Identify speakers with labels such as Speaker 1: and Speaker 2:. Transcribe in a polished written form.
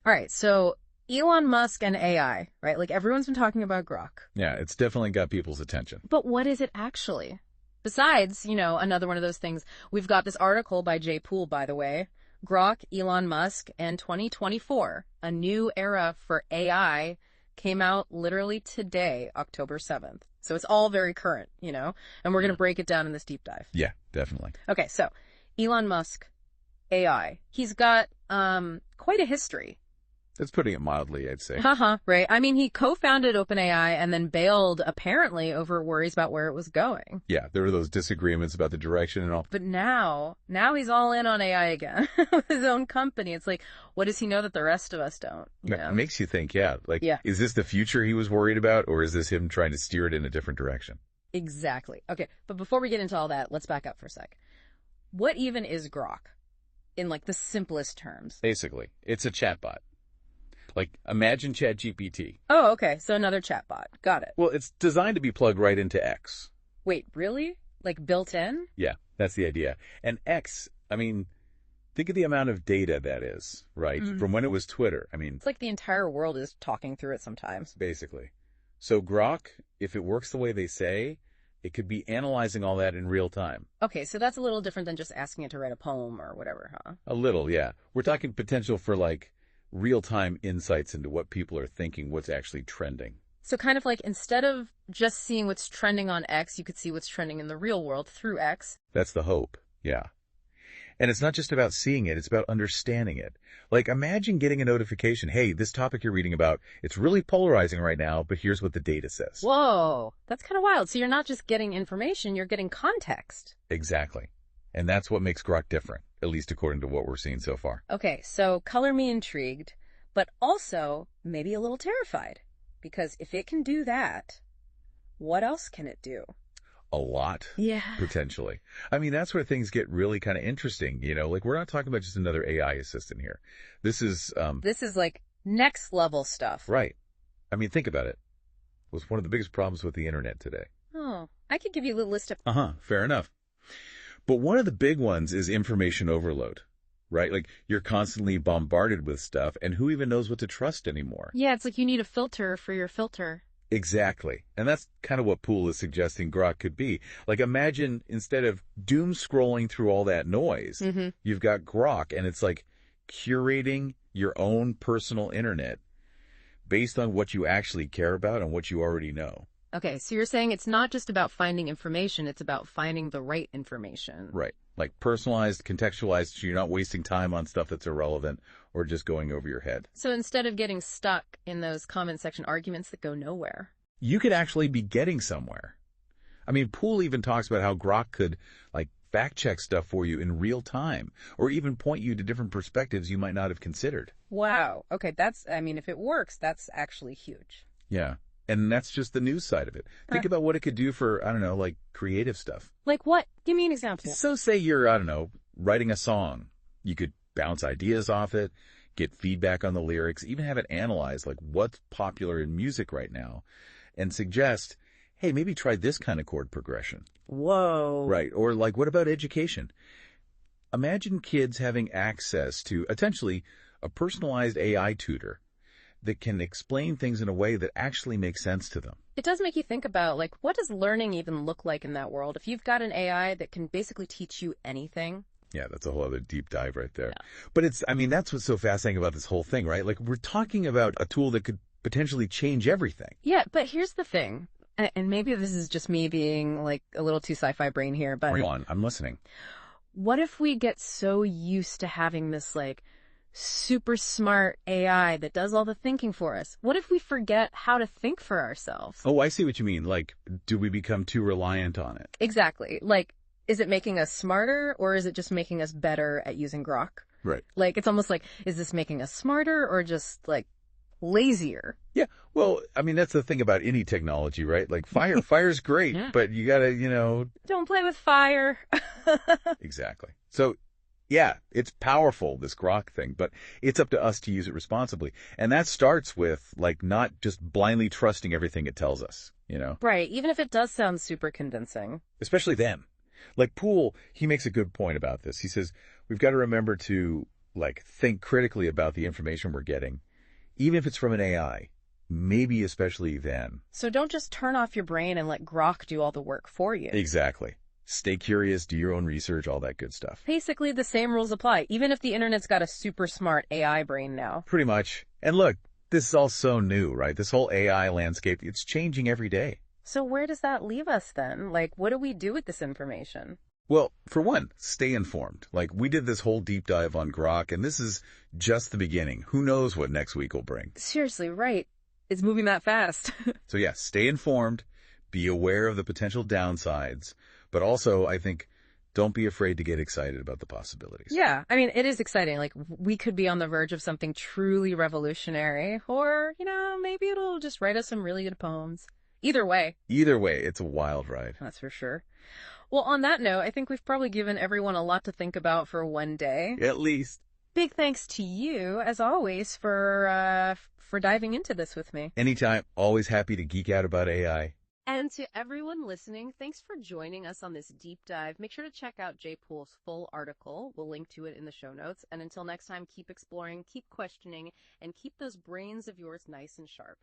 Speaker 1: All right, so Elon Musk and AI, right? Like everyone's been talking about Grok.
Speaker 2: Yeah, it's definitely got people's attention.
Speaker 1: But what is it actually? Besides, another one of those things. We've got this article by Jay Poole, by the way. Grok, Elon Musk, and 2024, a new era for AI, came out literally today, October 7th. So it's all very current, and we're going to break it down in this deep dive.
Speaker 2: Yeah, definitely.
Speaker 1: Okay, so Elon Musk, AI. He's got quite a history.
Speaker 2: That's putting it mildly, I'd say.
Speaker 1: Right. I mean, he co-founded OpenAI and then bailed, apparently, over worries about where it was going.
Speaker 2: Yeah, there were those disagreements about the direction and all.
Speaker 1: But now he's all in on AI again. His own company. It's like, what does he know that the rest of us don't?
Speaker 2: It makes you think, like,
Speaker 1: yeah.
Speaker 2: Is this the future he was worried about, or is this him trying to steer it in a different direction?
Speaker 1: Exactly. Okay, but before we get into all that, let's back up for a sec. What even is Grok? In, like, the simplest terms.
Speaker 2: Basically, it's a chatbot. Like, imagine ChatGPT.
Speaker 1: Oh, okay. So another chatbot. Got it.
Speaker 2: Well, it's designed to be plugged right into X.
Speaker 1: Wait, really? Like built in?
Speaker 2: Yeah, that's the idea. And X, I mean, think of the amount of data that is, right?
Speaker 1: Mm-hmm.
Speaker 2: From when it was Twitter. I mean,
Speaker 1: it's like the entire world is talking through it sometimes.
Speaker 2: Basically. So Grok, if it works the way they say, it could be analyzing all that in real time.
Speaker 1: Okay, so that's a little different than just asking it to write a poem or whatever, huh?
Speaker 2: A little, yeah. We're talking potential for, like, real-time insights into what people are thinking, what's actually trending.
Speaker 1: So kind of like instead of just seeing what's trending on X, you could see what's trending in the real world through X.
Speaker 2: That's the hope, yeah. And it's not just about seeing it, it's about understanding it. Like, imagine getting a notification, hey, this topic you're reading about, it's really polarizing right now, but here's what the data says.
Speaker 1: Whoa, that's kind of wild. So you're not just getting information, you're getting context.
Speaker 2: Exactly. And that's what makes Grok different, at least according to what we're seeing so far.
Speaker 1: Okay, so color me intrigued, but also maybe a little terrified. Because if it can do that, what else can it do?
Speaker 2: A lot.
Speaker 1: Yeah.
Speaker 2: Potentially. I mean, that's where things get really kind of interesting, Like, we're not talking about just another AI assistant here. This is
Speaker 1: like next level stuff.
Speaker 2: Right. I mean, think about it. It was one of the biggest problems with the internet today.
Speaker 1: Oh, I could give you a little list of...
Speaker 2: Fair enough. But one of the big ones is information overload, right? Like, you're constantly bombarded with stuff, and who even knows what to trust anymore?
Speaker 1: Yeah, it's like you need a filter for your filter.
Speaker 2: Exactly. And that's kind of what Poole is suggesting Grok could be. Like, imagine instead of doom scrolling through all that noise, you've got Grok, and it's like curating your own personal internet based on what you actually care about and what you already know.
Speaker 1: Okay, so you're saying it's not just about finding information, it's about finding the right information.
Speaker 2: Right. Like personalized, contextualized, so you're not wasting time on stuff that's irrelevant or just going over your head.
Speaker 1: So instead of getting stuck in those comment section arguments that go nowhere,
Speaker 2: you could actually be getting somewhere. I mean, Poole even talks about how Grok could, like, fact-check stuff for you in real time or even point you to different perspectives you might not have considered.
Speaker 1: Wow. Okay, if it works, that's actually huge.
Speaker 2: Yeah. And that's just the news side of it. Think about what it could do for, I don't know, like creative stuff.
Speaker 1: Like what? Give me an example.
Speaker 2: So say you're, I don't know, writing a song. You could bounce ideas off it, get feedback on the lyrics, even have it analyze like what's popular in music right now and suggest, hey, maybe try this kind of chord progression.
Speaker 1: Whoa.
Speaker 2: Right. Or like, what about education? Imagine kids having access to potentially a personalized AI tutor that can explain things in a way that actually makes sense to them.
Speaker 1: It does make you think about, like, what does learning even look like in that world? If you've got an AI that can basically teach you anything.
Speaker 2: Yeah, that's a whole other deep dive right there.
Speaker 1: Yeah.
Speaker 2: But that's what's so fascinating about this whole thing, right? Like, we're talking about a tool that could potentially change everything.
Speaker 1: Yeah, but here's the thing, and maybe this is just me being, like, a little too sci-fi brain here, but...
Speaker 2: Bring on, I'm listening.
Speaker 1: What if we get so used to having this, like, super smart AI that does all the thinking for us? What if we forget how to think for ourselves?
Speaker 2: Oh, I see what you mean. Like, do we become too reliant on it?
Speaker 1: Exactly. Like, is it making us smarter or is it just making us better at using Grok?
Speaker 2: Right.
Speaker 1: Like, it's almost like, is this making us smarter or just, like, lazier?
Speaker 2: Yeah. Well, that's the thing about any technology, right? Like fire's great,
Speaker 1: Yeah.
Speaker 2: But you gotta,
Speaker 1: Don't play with fire.
Speaker 2: Exactly. So, yeah, it's powerful, this Grok thing, but it's up to us to use it responsibly. And that starts with, like, not just blindly trusting everything it tells us,
Speaker 1: Right. Even if it does sound super convincing.
Speaker 2: Especially them. Like Poole, he makes a good point about this. He says, we've got to remember to like think critically about the information we're getting, even if it's from an AI. Maybe especially then.
Speaker 1: So don't just turn off your brain and let Grok do all the work for you.
Speaker 2: Exactly. Stay curious, do your own research, all that good stuff.
Speaker 1: Basically, the same rules apply, even if the internet's got a super smart AI brain now.
Speaker 2: Pretty much. And look, this is all so new, right? This whole AI landscape, it's changing every day.
Speaker 1: So where does that leave us then? Like, what do we do with this information?
Speaker 2: Well, for one, stay informed. Like, we did this whole deep dive on Grok, and this is just the beginning. Who knows what next week will bring?
Speaker 1: Seriously, right. It's moving that fast.
Speaker 2: So yeah, stay informed, be aware of the potential downsides, but also, I think, don't be afraid to get excited about the possibilities.
Speaker 1: Yeah, I mean, it is exciting. Like, we could be on the verge of something truly revolutionary, or, maybe it'll just write us some really good poems. Either way.
Speaker 2: Either way, it's a wild ride.
Speaker 1: That's for sure. Well, on that note, I think we've probably given everyone a lot to think about for one day.
Speaker 2: At least.
Speaker 1: Big thanks to you, as always, for diving into this with me.
Speaker 2: Anytime, always happy to geek out about AI.
Speaker 1: And to everyone listening, thanks for joining us on this deep dive. Make sure to check out Jay Poole's full article. We'll link to it in the show notes. And until next time, keep exploring, keep questioning, and keep those brains of yours nice and sharp.